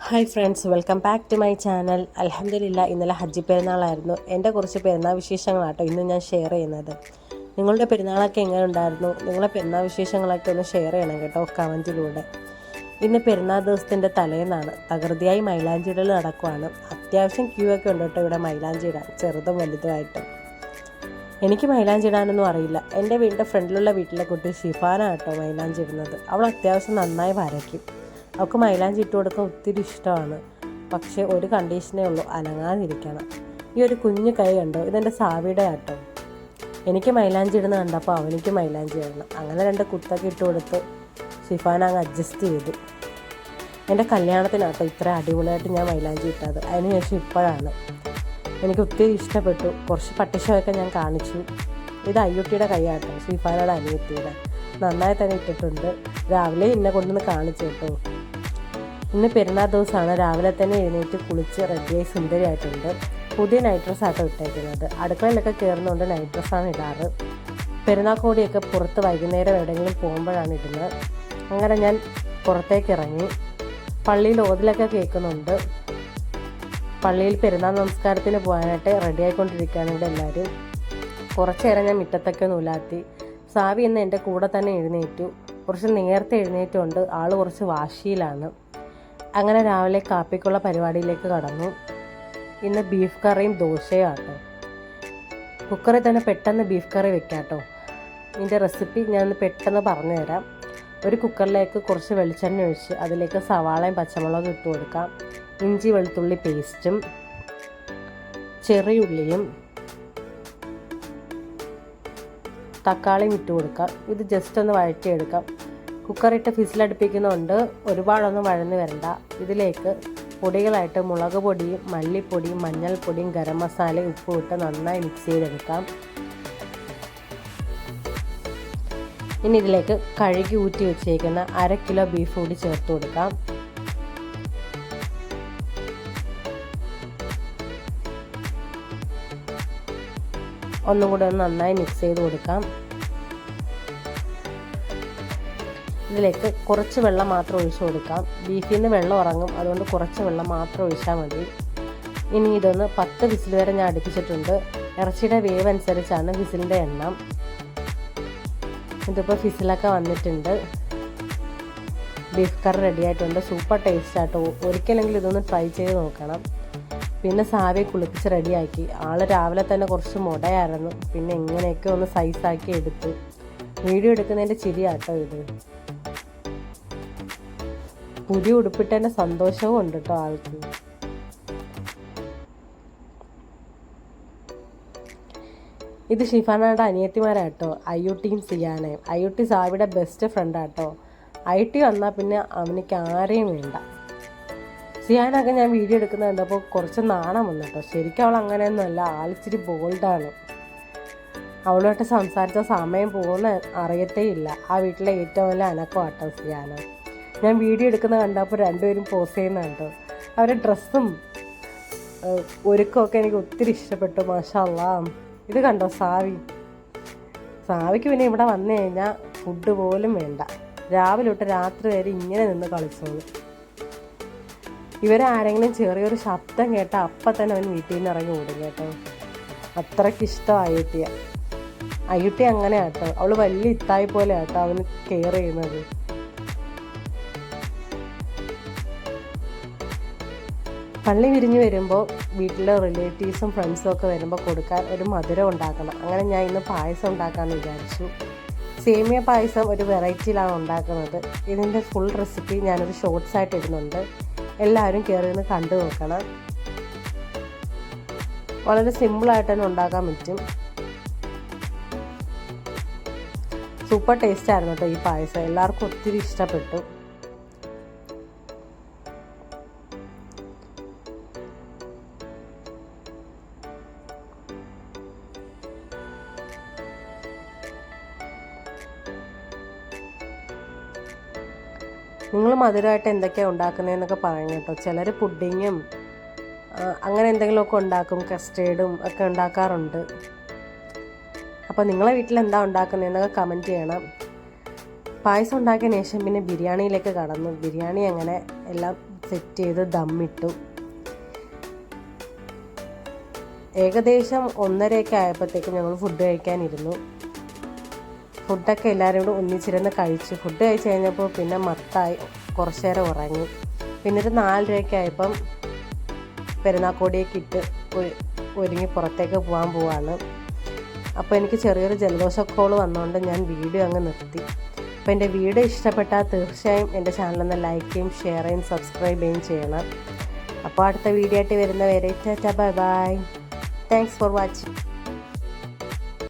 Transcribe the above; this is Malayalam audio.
Hi friends, welcome back to my channel. അൽഹംദുലില്ലാ, ഇന്നലെ ഹജ്ജ് പെരുന്നാളായിരുന്നു. എൻ്റെ കുറച്ച് പെരുന്നാൾ വിശേഷങ്ങളാട്ടോ ഇന്ന് ഞാൻ ഷെയർ ചെയ്യുന്നത്. നിങ്ങളുടെ പെരുന്നാളൊക്കെ എങ്ങനെ ഉണ്ടായിരുന്നു? നിങ്ങളെ പെരുന്നാൾ വിശേഷങ്ങളൊക്കെ ഒന്ന് ഷെയർ ചെയ്യണം കേട്ടോ, കമൻറ്റിലൂടെ. ഇന്ന് പെരുന്നാൾ ദിവസത്തിൻ്റെ തലേന്നാണ്. തകൃതിയായി മൈലാഞ്ചി ഇടൽ നടക്കുവാണ്. അത്യാവശ്യം ക്യൂ ഒക്കെ ഉണ്ട് കേട്ടോ ഇവിടെ മൈലാഞ്ചി ഇടാൻ, ചെറുതും വലുതുമായിട്ടും. എനിക്ക് മൈലാഞ്ചി ഇടാനൊന്നും അറിയില്ല. എൻ്റെ വീടിൻ്റെ ഫ്രണ്ടിലുള്ള വീട്ടിലെ കുട്ടി ഷിഫാന കേട്ടോ മൈലാഞ്ചി ഇടുന്നത്. അവൾ അത്യാവശ്യം നന്നായി വരയ്ക്കും. അവൾക്ക് മൈലാഞ്ചി ഇട്ട് കൊടുക്കാൻ ഒത്തിരി ഇഷ്ടമാണ്. പക്ഷേ ഒരു കണ്ടീഷനേ ഉള്ളൂ, അനങ്ങാതിരിക്കണം. ഈ ഒരു കുഞ്ഞു കൈ കണ്ടോ, ഇതെൻ്റെ സാവിയുടെ ആട്ടോ. എനിക്ക് മൈലാഞ്ചി ഇടുന്ന കണ്ടപ്പോൾ അവനിക്ക് മൈലാഞ്ചി ഇടണം. അങ്ങനെ രണ്ട് കുത്തൊക്കെ ഇട്ട് കൊടുത്ത് ഷിഫാന അങ്ങ് അഡ്ജസ്റ്റ് ചെയ്തു. എൻ്റെ കല്യാണത്തിനാട്ടോ ഇത്ര അടിപൊളിയായിട്ട് ഞാൻ മൈലാഞ്ചി ഇട്ടത്. അതിനുശേഷം ഇപ്പോഴാണ് എനിക്ക് ഒത്തിരി ഇഷ്ടപ്പെട്ടു. കുറച്ച് പട്ടിഷമൊക്കെ ഞാൻ കാണിച്ചു. ഇത് അയ്യുട്ടിയുടെ കൈയാട്ടോ, ഷിഫാനയുടെ അനിയത്തിയുടെ. നന്നായി തന്നെ ഇട്ടിട്ടുണ്ട്. രാവിലെ എന്നെ കൊണ്ടൊന്ന് കാണിച്ചു കേട്ടോ. ഇന്ന് പെരുന്നാൾ ദിവസമാണ്. രാവിലെ തന്നെ എഴുന്നേറ്റ് കുളിച്ച് റെഡിയായി സുന്ദരിയായിട്ടുണ്ട്. പുതിയ നൈറ്റ് ഡ്രസ്സാട്ടോ ഇട്ടേക്കുന്നത്. അടുക്കളയിലൊക്കെ കയറുന്നതുകൊണ്ട് നൈറ്റ് ഡ്രസ്സാണ് ഇടാറ്. പെരുന്നാൾ കോടിയൊക്കെ പുറത്ത് വൈകുന്നേരം എവിടെയെങ്കിലും പോകുമ്പോഴാണ് ഇടുന്നത്. അങ്ങനെ ഞാൻ പുറത്തേക്ക് ഇറങ്ങി. പള്ളിയിൽ ഓതിലൊക്കെ കേൾക്കുന്നുണ്ട്. പള്ളിയിൽ പെരുന്നാൾ നമസ്കാരത്തിന് പോകാനായിട്ട് റെഡിയായിക്കൊണ്ടിരിക്കുകയാണ് ഇവിടെ എല്ലാവരും. കുറച്ച് നേരം ഞാൻ മുറ്റത്തൊക്കെ നൂലാത്തി. സാവി ഇന്ന് എൻ്റെ കൂടെ തന്നെ എഴുന്നേറ്റു. കുറച്ച് നേരത്തെ എഴുന്നേറ്റുകൊണ്ട് ആൾ കുറച്ച് വാശിയിലാണ്. അങ്ങനെ രാവിലെ കാപ്പിക്കുള്ള പരിപാടിയിലേക്ക് കടന്നു. ഇന്ന് ബീഫ് കറിയും ദോശയും ആട്ടോ. കുക്കറിൽ തന്നെ പെട്ടെന്ന് ബീഫ് കറി വെക്കാട്ടോ. ഇതിൻ്റെ റെസിപ്പി ഞാനൊന്ന് പെട്ടെന്ന് പറഞ്ഞു തരാം. ഒരു കുക്കറിലേക്ക് കുറച്ച് വെളിച്ചെണ്ണ ഒഴിച്ച് അതിലേക്ക് സവാളയും പച്ചമുളകും ഇട്ട് കൊടുക്കാം. ഇഞ്ചി വെളുത്തുള്ളി പേസ്റ്റും ചെറിയുള്ളിയും തക്കാളിയും ഇട്ട് കൊടുക്കാം. ഇത് ജസ്റ്റ് ഒന്ന് വഴറ്റിയെടുക്കാം. കുക്കറിട്ട് ഫിസിലടുപ്പിക്കുന്നതുകൊണ്ട് ഒരുപാടൊന്നും വഴന്ന് വരണ്ട. ഇതിലേക്ക് പൊടികളായിട്ട് മുളക് പൊടിയും മല്ലിപ്പൊടിയും മഞ്ഞൾപ്പൊടിയും ഗരം മസാലയും ഉപ്പും ഇട്ട് നന്നായി മിക്സ് ചെയ്തെടുക്കാം. ഇനി ഇതിലേക്ക് കഴുകി ഊറ്റി വെച്ചേക്കുന്ന 1/2 കിലോ ബീഫ് കൂടി ചേർത്ത് കൊടുക്കാം. ഒന്നും കൂടെ ഒന്ന് നന്നായി മിക്സ് ചെയ്ത് കൊടുക്കാം. ഇതിലേക്ക് കുറച്ച് വെള്ളം മാത്രം ഒഴിച്ചു കൊടുക്കാം. ബീഫിൽ നിന്ന് വെള്ളം ഇറങ്ങും, അതുകൊണ്ട് കുറച്ച് വെള്ളം മാത്രം ഒഴിച്ചാൽ മതി. ഇനി ഇതൊന്ന് 10 വിസിൽ വരെ ഞാൻ അടുപ്പിച്ചിട്ടുണ്ട്. ഇറച്ചിയുടെ വേവ് അനുസരിച്ചാണ് വിസിലിൻ്റെ എണ്ണം. ഇതിപ്പോൾ വിസിലൊക്കെ വന്നിട്ടുണ്ട്. ബീഫ് കറി റെഡി ആയിട്ടുണ്ട്. സൂപ്പർ ടേസ്റ്റ് ആട്ടോ. ഒരിക്കലെങ്കിലും ഇതൊന്ന് ട്രൈ ചെയ്ത് നോക്കണം. പിന്നെ സാവിയെ കുളിപ്പിച്ച് റെഡിയാക്കി. ആൾ രാവിലെ തന്നെ കുറച്ച് മുടയായിരുന്നു. പിന്നെ എങ്ങനെയൊക്കെ ഒന്ന് സൈസാക്കി എടുത്തു. വീഡിയോ എടുക്കുന്നതിൻ്റെ ചിരിയാട്ടോ ഇത്. പുതിയ ഉടുപ്പിട്ടതിൻ്റെ സന്തോഷവും ഉണ്ട് കേട്ടോ ആൾക്ക്. ഇത് ഷിഫാനയുടെ അനിയത്തിമാരാട്ടോ, അയ്യുട്ടിയും സിയാനയും. അയ്യുട്ടി സാവിയുടെ ബെസ്റ്റ് ഫ്രണ്ടാട്ടോ. അയ്യുട്ടി വന്നാൽ പിന്നെ അവനിക്ക് ആരെയും വേണ്ട. സിയാനൊക്കെ ഞാൻ വീഡിയോ എടുക്കുന്നത് കണ്ടപ്പോൾ കുറച്ച് നാണം വന്നു കേട്ടോ. ശരിക്കും അവൾ അങ്ങനെയൊന്നുമല്ല, ആളിച്ചിരി ബോൾഡാണ്. അവളുമായിട്ട് സംസാരിച്ച സമയം പോകുന്ന അറിയത്തേ ഇല്ല. ആ വീട്ടിലെ ഏറ്റവും വലിയ അനക്കമാട്ടോ സിയാന. ഞാൻ വീഡിയോ എടുക്കുന്നത് കണ്ടപ്പോൾ രണ്ടുപേരും പോസ് ചെയ്യുന്ന കണ്ടോ. അവരുടെ ഡ്രസ്സും ഒരുക്കമൊക്കെ എനിക്ക് ഒത്തിരി ഇഷ്ടപ്പെട്ടു. മാഷാ അല്ലാ. ഇത് കണ്ടോ സാവിക്ക് പിന്നെ ഇവിടെ വന്നു കഴിഞ്ഞാൽ ഫുഡ് പോലും വേണ്ട. രാവിലെ തൊട്ട് രാത്രി വരെ ഇങ്ങനെ നിന്ന് കളിച്ചോളൂ. ഇവരാരെങ്കിലും ചെറിയൊരു ശബ്ദം കേട്ടാൽ അപ്പം തന്നെ അവൻ വീട്ടിൽ നിന്ന് ഇറങ്ങി ഓടും കേട്ടോ. അത്രയ്ക്ക് ഇഷ്ടം അയ്യുട്ടി അങ്ങനെ ആട്ടോ. അവൾ വലിയ ഇത്തായി പോലെ ആട്ടോ അവന് കെയർ ചെയ്യുന്നത്. പള്ളി വിരിഞ്ഞ് വരുമ്പോൾ വീട്ടിലെ റിലേറ്റീവ്സും ഫ്രണ്ട്സും ഒക്കെ വരുമ്പോൾ കൊടുക്കാൻ ഒരു മധുരം ഉണ്ടാക്കണം. അങ്ങനെ ഞാൻ ഇന്ന് പായസം ഉണ്ടാക്കാമെന്ന് വിചാരിച്ചു. സേമിയ പായസം ഒരു വെറൈറ്റിയിലാണ് ഉണ്ടാക്കുന്നത്. ഇതിൻ്റെ ഫുൾ റെസിപ്പി ഞാനൊരു ഷോർട്സ് ആയിട്ട് ഇടുന്നുണ്ട്. എല്ലാവരും കയറി നിന്ന് കണ്ടു നോക്കണം. വളരെ സിമ്പിളായിട്ട് തന്നെ ഉണ്ടാക്കാൻ പറ്റും. സൂപ്പർ ടേസ്റ്റ് ആയിരുന്നു കേട്ടോ ഈ പായസം. എല്ലാവർക്കും ഒത്തിരി ഇഷ്ടപ്പെട്ടു. നിങ്ങൾ മധുരമായിട്ട് എന്തൊക്കെയാണ് ഉണ്ടാക്കുന്നതെന്നൊക്കെ പറയും കേട്ടോ. ചിലർ പുഡിങ്ങും അങ്ങനെ എന്തെങ്കിലുമൊക്കെ ഉണ്ടാക്കും. കസ്റ്റേർഡും ഒക്കെ ഉണ്ടാക്കാറുണ്ട്. അപ്പോൾ നിങ്ങളെ വീട്ടിൽ എന്താ ഉണ്ടാക്കുന്നതെന്നൊക്കെ കമൻറ്റ് ചെയ്യണം. പായസം ഉണ്ടാക്കിയതിന് ശേഷം പിന്നെ ബിരിയാണിയിലേക്ക് കടന്നു. ബിരിയാണി അങ്ങനെ എല്ലാം സെറ്റ് ചെയ്ത് ദമ്മിട്ടു. ഏകദേശം 1:30 ആയപ്പോഴത്തേക്കും ഞങ്ങൾ ഫുഡ് കഴിക്കാനിരുന്നു. ഫുഡൊക്കെ എല്ലാവരും കൂടെ ഒന്നിച്ചിരുന്ന് കഴിച്ചു. ഫുഡ് കഴിച്ച് കഴിഞ്ഞപ്പോൾ പിന്നെ മത്തായി കുറച്ച് നേരം ഉറങ്ങി. പിന്നെ ഒരു 4:30 ആയപ്പം പെരുന്നാക്കോടിയൊക്കെ ഇട്ട് ഒരുങ്ങി പുറത്തേക്ക് പോവാണ്. അപ്പോൾ എനിക്ക് ചെറിയൊരു ജലദോഷക്കോൾ വന്നതുകൊണ്ട് ഞാൻ വീഡിയോ അങ്ങ് നിർത്തി. അപ്പോൾ എൻ്റെ വീഡിയോ ഇഷ്ടപ്പെട്ടാൽ തീർച്ചയായും എൻ്റെ ചാനലൊന്ന് ലൈക്ക് ചെയ്യും, ഷെയർ ചെയ്യും, സബ്സ്ക്രൈബ് ചെയ്യും ചെയ്യണം. അപ്പോൾ അടുത്ത വീഡിയോ ആയിട്ട് വരുന്നവരെ tata bye bye. Thanks for watching.